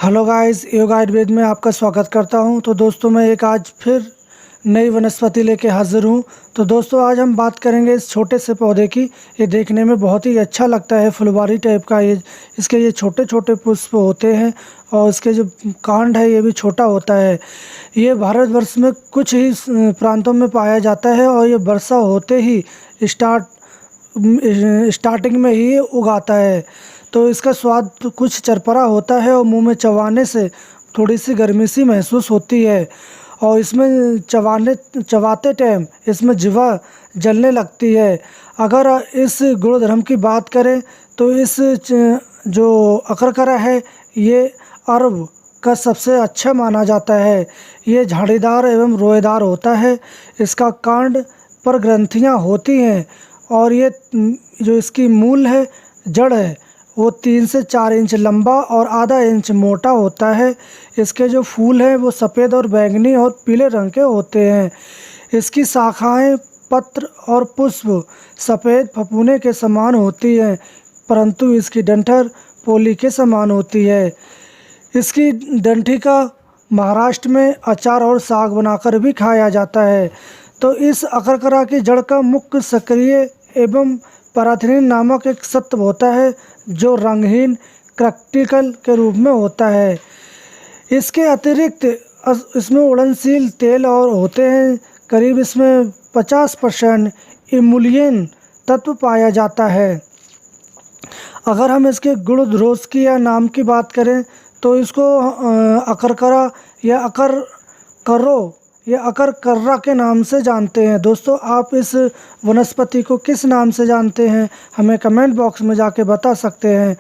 Hello guys, योग आयुर्वेद में आपका स्वागत करता हूं। तो दोस्तों, मैं एक आज फिर नई वनस्पति लेके हाजिर हूं। तो दोस्तों, आज हम बात करेंगे इस छोटे से पौधे की। ये देखने में बहुत ही अच्छा लगता है, फुलवारी टाइप का। इसके ये छोटे छोटे पुष्प होते हैं और इसके जो कांड है ये भी छोटा होता है। ये भारतवर्ष में कुछ ही प्रांतों में पाया जाता है और ये वर्षा होते ही स्टार्टिंग में ही उगाता है। तो इसका स्वाद तो कुछ चरपरा होता है और मुंह में चबाने से थोड़ी सी गर्मी सी महसूस होती है। और इसमें चबाते टाइम इसमें जिह्वा जलने लगती है। अगर इस गुणधर्म की बात करें तो जो अकरकरा है ये अरब का सबसे अच्छा माना जाता है। ये झाड़ीदार एवं रोएदार होता है। इसका कांड पर ग्रंथियां होती हैं और ये जो इसकी मूल है, जड़ है, वो 3 से 4 इंच लंबा और आधा इंच मोटा होता है। इसके जो फूल हैं वो सफ़ेद और बैंगनी और पीले रंग के होते हैं। इसकी शाखाएं, पत्र और पुष्प सफ़ेद फफूंदे के समान होती हैं, परंतु इसकी डंठल पोली के समान होती है। इसकी डंठी का महाराष्ट्र में अचार और साग बनाकर भी खाया जाता है। तो इस अकरकरा की जड़ का मुख्य सक्रिय एवं पैराथिनिन नामक एक सत्व होता है जो रंगहीन क्रिस्टल के रूप में होता है। इसके अतिरिक्त इसमें उड़नशील तेल और होते हैं। करीब इसमें 50% इमुलियन तत्व पाया जाता है। अगर हम इसके गुण दोष की या नाम की बात करें तो इसको अकरकरा या अकरकर्रो या अकरकर्रा के नाम से जानते हैं। दोस्तों, आप इस वनस्पति को किस नाम से जानते हैं हमें कमेंट बॉक्स में जाके बता सकते हैं।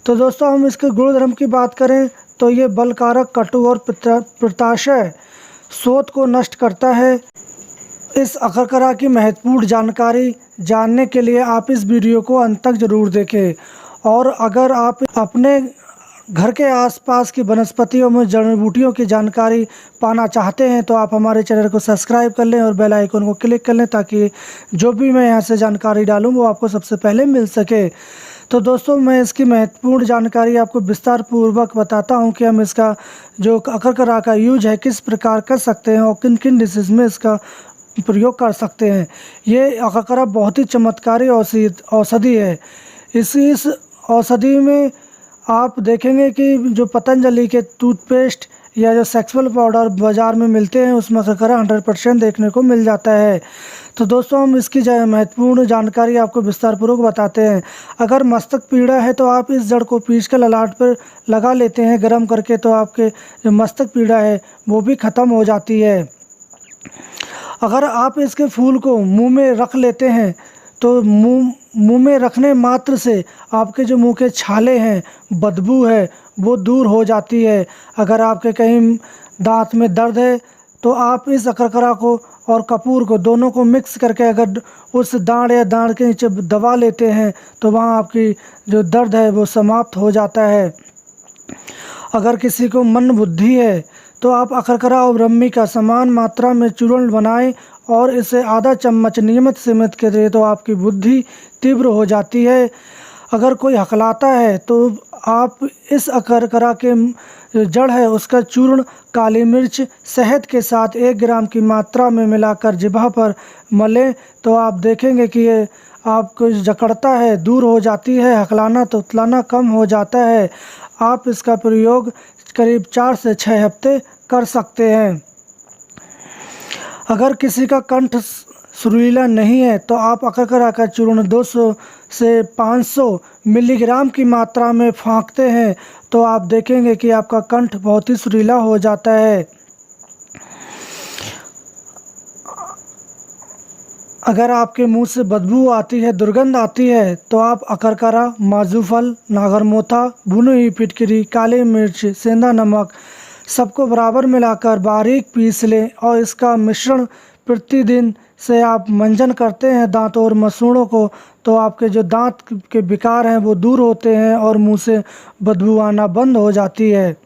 तो दोस्तों, हम इसके गुणधर्म की बात करें तो ये बलकारक, कटु और पित्ताशय शोथ को नष्ट करता है। इस अकरकरा की महत्वपूर्ण जानकारी जानने के लिए आप इस वीडियो को अंत तक ज़रूर देखें। और अगर आप अपने घर के आसपास की वनस्पतियों में जड़ी बूटियों की जानकारी पाना चाहते हैं तो आप हमारे चैनल को सब्सक्राइब कर लें और बेल आइकन को क्लिक कर लें ताकि जो भी मैं यहाँ से जानकारी डालूँ वो आपको सबसे पहले मिल सके। तो दोस्तों, मैं इसकी महत्वपूर्ण जानकारी आपको विस्तार पूर्वक बताता हूँ कि हम इसका जो अकरकरा का यूज है किस प्रकार कर सकते हैं और किन किन डिसीज़ में इसका प्रयोग कर सकते हैं। ये अकरकरा बहुत ही चमत्कारी औषधि है। इस औषधि में आप देखेंगे कि जो पतंजलि के टूथपेस्ट या जो सेक्सुअल पाउडर बाज़ार में मिलते हैं उसमें अकरकरा 100% देखने को मिल जाता है। तो दोस्तों, हम इसकी महत्वपूर्ण जानकारी आपको विस्तारपूर्वक बताते हैं। अगर मस्तक पीड़ा है तो आप इस जड़ को पीस कर ललाट पर लगा लेते हैं गर्म करके, तो आपके जो मस्तक पीड़ा है वो भी ख़त्म हो जाती है। अगर आप इसके फूल को मुंह में रख लेते हैं तो मुंह में रखने मात्र से आपके जो मुंह के छाले हैं, बदबू है, वो दूर हो जाती है। अगर आपके कहीं दांत में दर्द है तो आप इस अकरकरा को और कपूर को दोनों को मिक्स करके अगर उस दांत या दांत के नीचे दबा लेते हैं तो वहाँ आपकी जो दर्द है वो समाप्त हो जाता है। अगर किसी को मंद बुद्धि है तो आप अकरकरा और ब्रह्मी का समान मात्रा में चूर्ण बनाएं और इसे आधा चम्मच नियमित सेवन करें तो आपकी बुद्धि तीव्र हो जाती है। अगर कोई हकलाता है तो आप इस अकरकरा के जड़ है उसका चूर्ण काली मिर्च शहद के साथ 1 ग्राम की मात्रा में मिलाकर जिह्वा पर मलें तो आप देखेंगे कि ये आपको जकड़ता है दूर हो जाती है, हकलाना तो उतलाना कम हो जाता है। आप इसका प्रयोग करीब 4 से 6 हफ्ते कर सकते हैं। अगर किसी का कंठ सुरीला नहीं है तो आप अकरकरा का चूर्ण 200 से 500 मिलीग्राम की मात्रा में फाँकते हैं तो आप देखेंगे कि आपका कंठ बहुत ही सुरीला हो जाता है। अगर आपके मुंह से बदबू आती है, दुर्गंध आती है तो आप अकरकरा, माजूफल, नागरमोथा, भुनी हुई फिटकरी, काली मिर्च, सेंधा नमक सबको बराबर मिलाकर बारीक पीस लें और इसका मिश्रण प्रतिदिन से आप मंजन करते हैं दांतों और मसूड़ों को तो आपके जो दांत के विकार हैं वो दूर होते हैं और मुंह से बदबू आना बंद हो जाती है।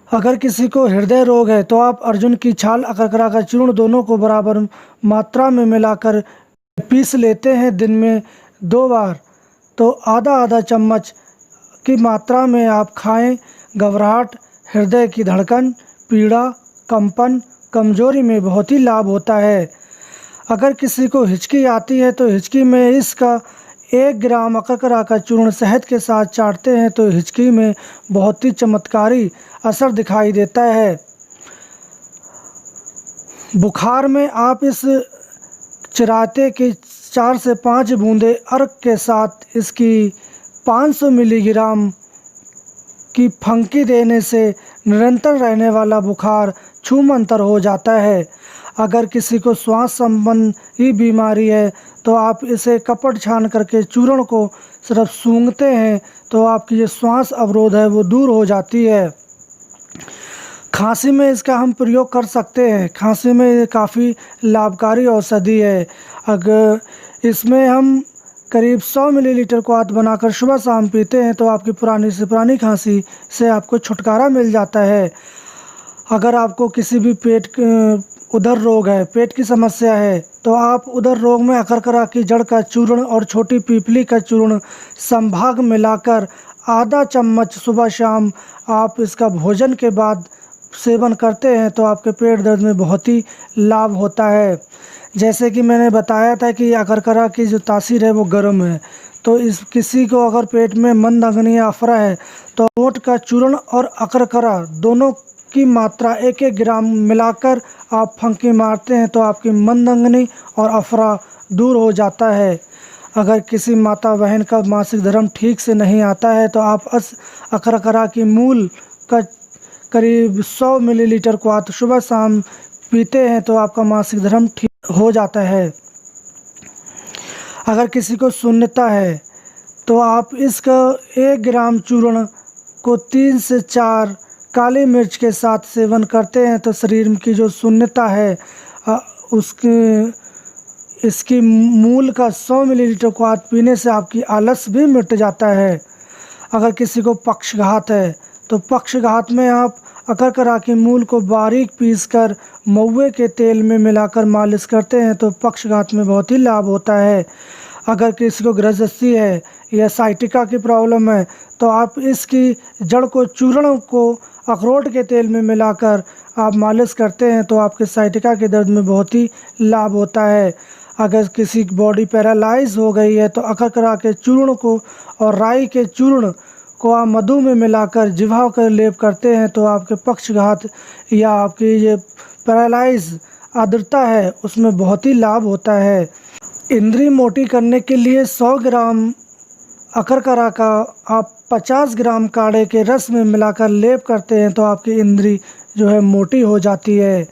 अगर किसी को हृदय रोग है तो आप अर्जुन की छाल, अकरकरा का चूर्ण दोनों को बराबर मात्रा में मिलाकर पीस लेते हैं दिन में 2 बार तो आधा आधा चम्मच की मात्रा में आप खाएं। घबराहट, हृदय की धड़कन, पीड़ा, कंपन, कमजोरी में बहुत ही लाभ होता है। अगर किसी को हिचकी आती है तो हिचकी में इसका 1 ग्राम अकरकरा का चूर्ण शहद के साथ चाटते हैं तो हिचकी में बहुत ही चमत्कारी असर दिखाई देता है। बुखार में आप इस चिराते की 4 से 5 बूंदें अर्क के साथ इसकी 500 मिलीग्राम की फंकी देने से निरंतर रहने वाला बुखार छूमंतर हो जाता है। अगर किसी को श्वास संबंधी बीमारी है तो आप इसे कपट छान करके चूर्ण को सिर्फ सूंघते हैं तो आपकी जो श्वास अवरोध है वो दूर हो जाती है। खांसी में इसका हम प्रयोग कर सकते हैं। खांसी में ये काफ़ी लाभकारी औषधि है। अगर इसमें हम करीब 100 मिलीलीटर को आध बनाकर सुबह शाम पीते हैं तो आपकी पुरानी से पुरानी खांसी से आपको छुटकारा मिल जाता है। अगर आपको किसी भी उदर रोग है, पेट की समस्या है, तो आप उदर रोग में अकरकरा की जड़ का चूर्ण और छोटी पीपली का चूर्ण संभाग मिलाकर आधा चम्मच सुबह शाम आप इसका भोजन के बाद सेवन करते हैं तो आपके पेट दर्द में बहुत ही लाभ होता है। जैसे कि मैंने बताया था कि अकरकरा की जो तासीर है वो गर्म है, तो इस किसी को अगर पेट में मंदअग्नि या अफरा है तो अखरोट का चूर्ण और अकरकरा दोनों की मात्रा 1-1 ग्राम मिलाकर आप फंकी मारते हैं तो आपकी मंदअग्नि और अफरा दूर हो जाता है। अगर किसी माता बहन का मासिक धर्म ठीक से नहीं आता है तो आप अकरकरा की मूल का करीब 100 मिलीलीटर को आप सुबह शाम पीते हैं तो आपका मासिक धर्म ठीक हो जाता है। अगर किसी को शून्यता है तो आप इसका 1 ग्राम चूर्ण को 3 से 4 काली मिर्च के साथ सेवन करते हैं तो शरीर की जो शून्यता है इसकी मूल का 100 मिलीलीटर को आप पीने से आपकी आलस भी मिट जाता है। अगर किसी को पक्षघात है तो पक्षघात में आप अकरकरा की मूल को बारीक पीसकर महुए के तेल में मिलाकर मालिश करते हैं तो पक्षघात में बहुत ही लाभ होता है। अगर किसी को ग्रजस्ती है या साइटिका की प्रॉब्लम है तो आप इसकी जड़ को चूर्ण को अखरोट के तेल में मिलाकर आप मालिश करते हैं तो आपके साइटिका के दर्द में बहुत ही लाभ होता है। अगर किसी की बॉडी पैरालाइज हो गई है तो अकरकरा के चूर्ण को और राई के चूर्ण को आप मधु में मिलाकर जिह्वा कर लेप करते हैं तो आपके पक्षघात या आपकी ये पैरालाइज आर्द्रता है उसमें बहुत ही लाभ होता है। इंद्री मोटी करने के लिए 100 ग्राम अकरकरा का आप 50 ग्राम काढ़े के रस में मिलाकर लेप करते हैं तो आपकी इंद्री जो है मोटी हो जाती है।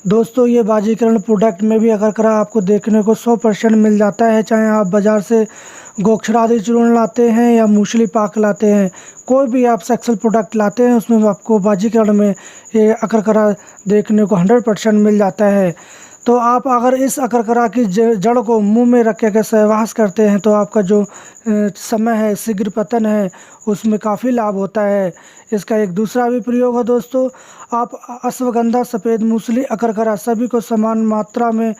दोस्तों, ये बाजीकरण प्रोडक्ट में भी अकरकरा आपको देखने को 100% मिल जाता है। चाहे आप बाज़ार से गोक्षरादि चूर्ण लाते हैं या मूसली पाक लाते हैं, कोई भी आप सेक्सुअल प्रोडक्ट लाते हैं उसमें आपको बाजीकरण में ये अकरकरा देखने को 100% मिल जाता है। तो आप अगर इस अकरकरा की जड़ को मुंह में रख के सहवास करते हैं तो आपका जो समय है शीघ्र पतन है उसमें काफ़ी लाभ होता है। इसका एक दूसरा भी प्रयोग है दोस्तों, आप अश्वगंधा, सफ़ेद मूसली, अकरकरा सभी को समान मात्रा में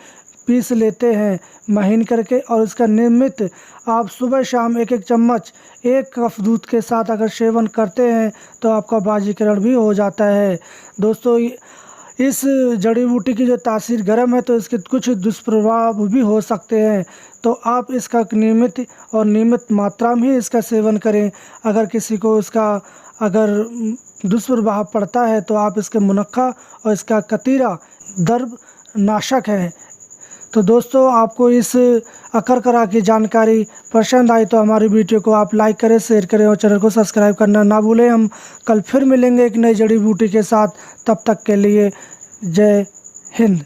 पीस लेते हैं महीन करके और इसका नियमित आप सुबह शाम 1-1 चम्मच 1 कप दूध के साथ अगर सेवन करते हैं तो आपका बाजीकरण भी हो जाता है। दोस्तों, इस जड़ी बूटी की जो तासीर गर्म है तो इसके कुछ दुष्प्रभाव भी हो सकते हैं, तो आप इसका नियमित मात्रा में ही इसका सेवन करें। अगर किसी को इसका अगर दुष्प्रभाव पड़ता है तो आप इसके मुनक्का और इसका कतीरा दर्द नाशक है। तो दोस्तों, आपको इस अकरकरा की जानकारी पसंद आई तो हमारी वीडियो को आप लाइक करें, शेयर करें और चैनल को सब्सक्राइब करना ना भूलें। हम कल फिर मिलेंगे एक नई जड़ी बूटी के साथ, तब तक के लिए जय हिंद।